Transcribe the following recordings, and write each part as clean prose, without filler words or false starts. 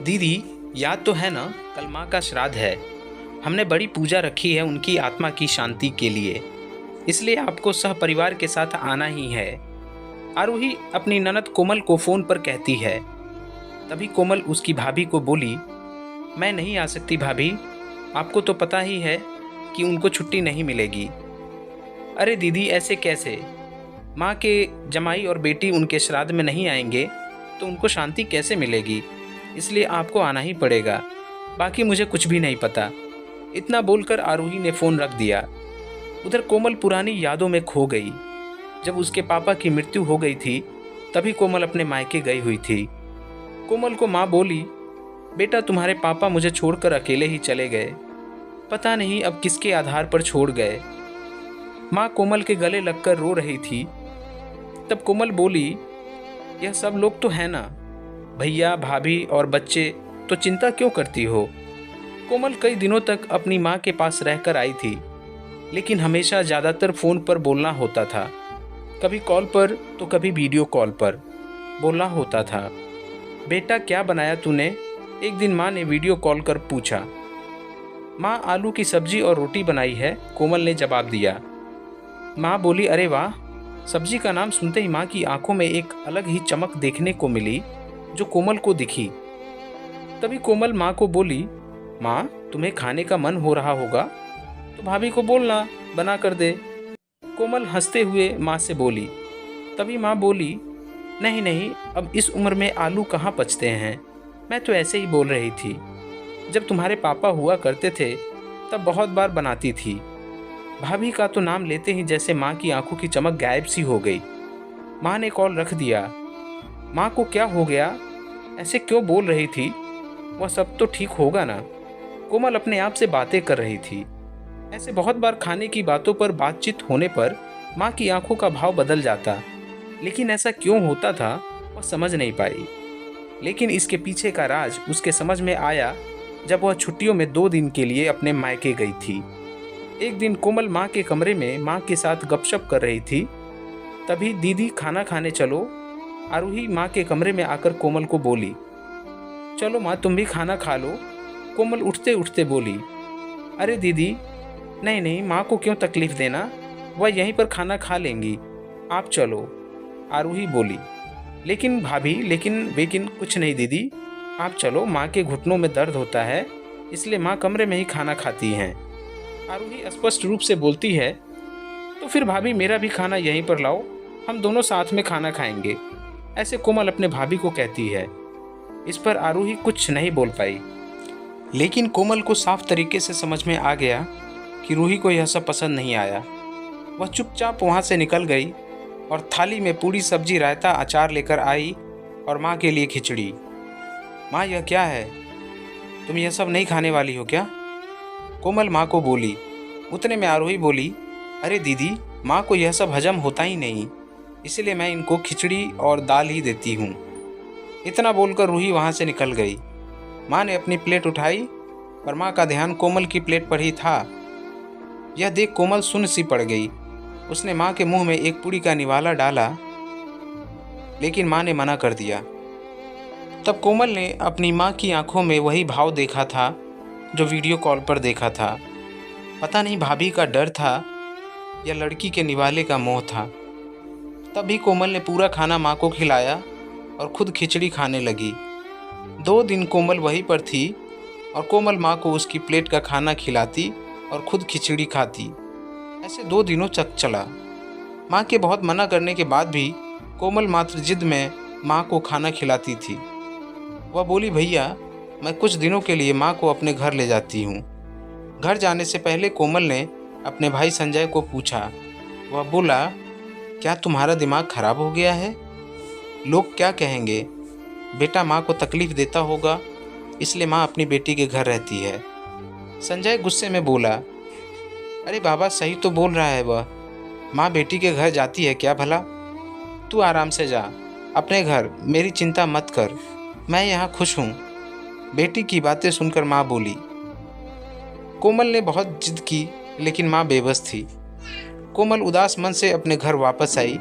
दीदी, याद तो है ना, कल माँ का श्राद्ध है। हमने बड़ी पूजा रखी है उनकी आत्मा की शांति के लिए, इसलिए आपको सह परिवार के साथ आना ही है। आरूही अपनी ननद कोमल को फोन पर कहती है। तभी कोमल उसकी भाभी को बोली, मैं नहीं आ सकती भाभी, आपको तो पता ही है कि उनको छुट्टी नहीं मिलेगी। अरे दीदी, ऐसे कैसे? माँ के जमाई और बेटी उनके श्राद्ध में नहीं आएंगे तो उनको शांति कैसे मिलेगी? इसलिए आपको आना ही पड़ेगा, बाकी मुझे कुछ भी नहीं पता। इतना बोलकर आरूही ने फ़ोन रख दिया। उधर कोमल पुरानी यादों में खो गई। जब उसके पापा की मृत्यु हो गई थी तभी कोमल अपने मायके गई हुई थी। कोमल को माँ बोली, बेटा तुम्हारे पापा मुझे छोड़कर अकेले ही चले गए, पता नहीं अब किसके आधार पर छोड़ गए। माँ कोमल के गले लगकर रो रही थी। तब कोमल बोली, यह सब लोग तो है ना, भैया भाभी और बच्चे, तो चिंता क्यों करती हो? कोमल कई दिनों तक अपनी माँ के पास रहकर आई थी, लेकिन हमेशा ज़्यादातर फ़ोन पर बोलना होता था। कभी कॉल पर तो कभी वीडियो कॉल पर बोलना होता था। बेटा क्या बनाया तूने? एक दिन माँ ने वीडियो कॉल कर पूछा। माँ आलू की सब्जी और रोटी बनाई है, कोमल ने जवाब दिया। माँ बोली, अरे वाह। सब्जी का नाम सुनते ही माँ की आंखों में एक अलग ही चमक देखने को मिली जो कोमल को दिखी। तभी कोमल माँ को बोली, माँ तुम्हें खाने का मन हो रहा होगा तो भाभी को बोलना बना कर दे। कोमल हंसते हुए माँ से बोली। तभी माँ बोली, नहीं नहीं, अब इस उम्र में आलू कहाँ पचते हैं, मैं तो ऐसे ही बोल रही थी। जब तुम्हारे पापा हुआ करते थे तब बहुत बार बनाती थी। भाभी का तो नाम लेते ही जैसे माँ की आंखों की चमक गायब सी हो गई। माँ ने कॉल रख दिया। माँ को क्या हो गया, ऐसे क्यों बोल रही थी? वह सब तो ठीक होगा ना? कोमल अपने आप से बातें कर रही थी। ऐसे बहुत बार खाने की बातों पर बातचीत होने पर माँ की आंखों का भाव बदल जाता, लेकिन ऐसा क्यों होता था वह समझ नहीं पाई। लेकिन इसके पीछे का राज उसके समझ में आया जब वह छुट्टियों में 2 दिन के लिए अपने मायके गई थी। एक दिन कोमल माँ के कमरे में माँ के साथ गपशप कर रही थी। तभी दीदी खाना खाने चलो। आरूही माँ के कमरे में आकर कोमल को बोली, चलो माँ तुम भी खाना खा लो। कोमल उठते उठते बोली, अरे दीदी, नहीं नहीं, माँ को क्यों तकलीफ देना, वह यहीं पर खाना खा लेंगी, आप चलो। आरूही बोली, लेकिन भाभी, लेकिन कुछ नहीं दीदी, आप चलो, माँ के घुटनों में दर्द होता है, इसलिए माँ कमरे में ही खाना खाती हैं। आरूही स्पष्ट रूप से बोलती है, तो फिर भाभी मेरा भी खाना यहीं पर लाओ, हम दोनों साथ में खाना खाएंगे, ऐसे कोमल अपने भाभी को कहती है। इस पर आरूही कुछ नहीं बोल पाई, लेकिन कोमल को साफ तरीके से समझ में आ गया कि रूही को यह सब पसंद नहीं आया। वह चुपचाप वहाँ से निकल गई और थाली में पूरी सब्जी, रायता, अचार लेकर आई और माँ के लिए खिचड़ी। माँ यह क्या है, तुम यह सब नहीं खाने वाली हो क्या? कोमल माँ को बोली। उतने में आरोही बोली, अरे दीदी, माँ को यह सब हजम होता ही नहीं, इसलिए मैं इनको खिचड़ी और दाल ही देती हूँ। इतना बोलकर रूही वहाँ से निकल गई। माँ ने अपनी प्लेट उठाई पर माँ का ध्यान कोमल की प्लेट पर ही था। यह देख कोमल सुन्न सी पड़ गई। उसने माँ के मुंह में एक पूड़ी का निवाला डाला, लेकिन माँ ने मना कर दिया। तब कोमल ने अपनी माँ की आंखों में वही भाव देखा था जो वीडियो कॉल पर देखा था। पता नहीं भाभी का डर था या लड़की के निवाले का मोह था। तभी कोमल ने पूरा खाना माँ को खिलाया और खुद खिचड़ी खाने लगी। 2 दिन कोमल वहीं पर थी और कोमल माँ को उसकी प्लेट का खाना खिलाती और खुद खिचड़ी खाती। ऐसे 2 दिनों तक चला। माँ के बहुत मना करने के बाद भी कोमल मात्र जिद में माँ को खाना खिलाती थी। वह बोली, भैया मैं कुछ दिनों के लिए माँ को अपने घर ले जाती हूँ। घर जाने से पहले कोमल ने अपने भाई संजय को पूछा। वह बोला, क्या तुम्हारा दिमाग खराब हो गया है? लोग क्या कहेंगे? बेटा माँ को तकलीफ देता होगा, इसलिए माँ अपनी बेटी के घर रहती है। संजय गुस्से में बोला, अरे बाबा, सही तो बोल रहा है वह, माँ बेटी के घर जाती है क्या भला? तू आराम से जा अपने घर, मेरी चिंता मत कर, मैं यहाँ खुश हूँ। बेटी की बातें सुनकर माँ बोली। कोमल ने बहुत जिद की, लेकिन माँ बेबस थी। कोमल उदास मन से अपने घर वापस आई।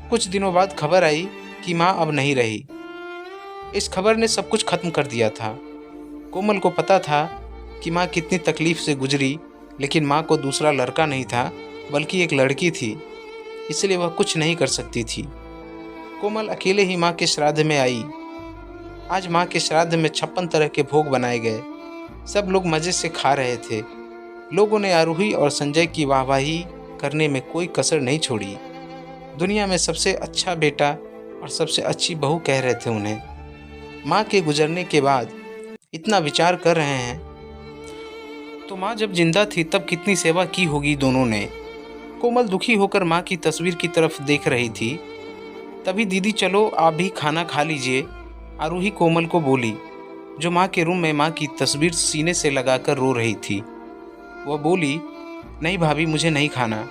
कुछ दिनों बाद खबर आई कि माँ अब नहीं रही। इस खबर ने सब कुछ खत्म कर दिया था। कोमल को पता था कि माँ कितनी तकलीफ से गुजरी, लेकिन माँ को दूसरा लड़का नहीं था बल्कि एक लड़की थी, इसलिए वह कुछ नहीं कर सकती थी। कोमल अकेले ही माँ के श्राद्ध में आई। आज माँ के श्राद्ध में 56 तरह के भोग बनाए गए। सब लोग मज़े से खा रहे थे। लोगों ने आरूही और संजय की वाहवाही करने में कोई कसर नहीं छोड़ी। दुनिया में सबसे अच्छा बेटा और सबसे अच्छी बहू कह रहे थे उन्हें। माँ के गुजरने के बाद इतना विचार कर रहे हैं तो माँ जब जिंदा थी तब कितनी सेवा की होगी दोनों ने। कोमल दुखी होकर माँ की तस्वीर की तरफ देख रही थी। तभी दीदी चलो आप भी खाना खा लीजिए, आरूही कोमल को बोली, जो माँ के रूम में माँ की तस्वीर सीने से लगाकर रो रही थी। वह बोली, नहीं भाभी मुझे नहीं खाना।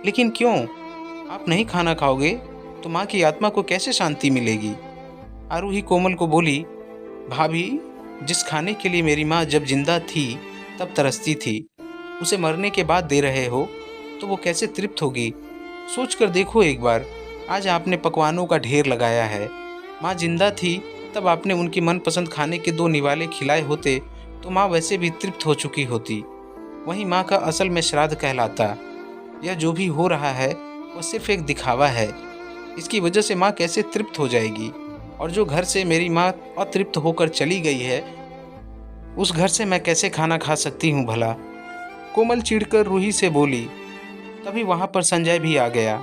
लेकिन क्यों? आप नहीं खाना खाओगे तो माँ की आत्मा को कैसे शांति मिलेगी? आरूही कोमल को बोली, भाभी जिस खाने के लिए मेरी माँ जब जिंदा थी तब तरसती थी, उसे मरने के बाद दे रहे हो तो वो कैसे तृप्त होगी? सोच कर देखो एक बार। आज आपने पकवानों का ढेर लगाया है। माँ जिंदा थी तब आपने उनकी मनपसंद खाने के 2 निवाले खिलाए होते तो माँ वैसे भी तृप्त हो चुकी होती। वही माँ का असल में श्राद्ध कहलाता। यह जो भी हो रहा है वह सिर्फ एक दिखावा है। इसकी वजह से माँ कैसे तृप्त हो जाएगी? और जो घर से मेरी माँ अतृप्त होकर चली गई है, उस घर से मैं कैसे खाना खा सकती हूँ भला? कोमल चिढ़कर रूही से बोली। तभी वहाँ पर संजय भी आ गया।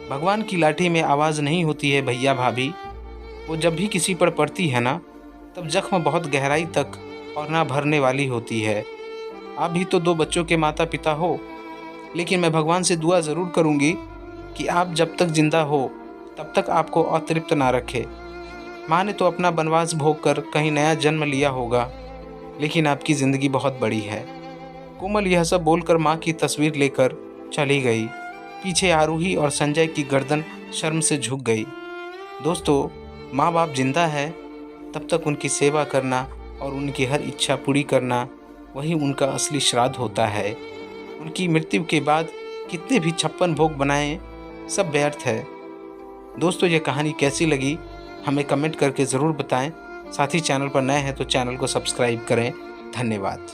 भगवान की लाठी में आवाज़ नहीं होती है भैया भाभी, वो जब भी किसी पर पड़ती है ना, तब जख्म बहुत गहराई तक और ना भरने वाली होती है। आप भी तो 2 बच्चों के माता पिता हो, लेकिन मैं भगवान से दुआ ज़रूर करूँगी कि आप जब तक जिंदा हो तब तक आपको अतृप्त ना रखे। माँ ने तो अपना वनवास भोग कर कहीं नया जन्म लिया होगा, लेकिन आपकी ज़िंदगी बहुत बड़ी है। कोमल यह सब बोलकर माँ की तस्वीर लेकर चली गई। पीछे आरूही और संजय की गर्दन शर्म से झुक गई। दोस्तों, माँ बाप जिंदा है तब तक उनकी सेवा करना और उनकी हर इच्छा पूरी करना, वही उनका असली श्राद्ध होता है। उनकी मृत्यु के बाद कितने भी 56 भोग बनाएं, सब व्यर्थ है। दोस्तों, ये कहानी कैसी लगी हमें कमेंट करके ज़रूर बताएं। साथ ही चैनल पर नए हैं तो चैनल को सब्सक्राइब करें। धन्यवाद।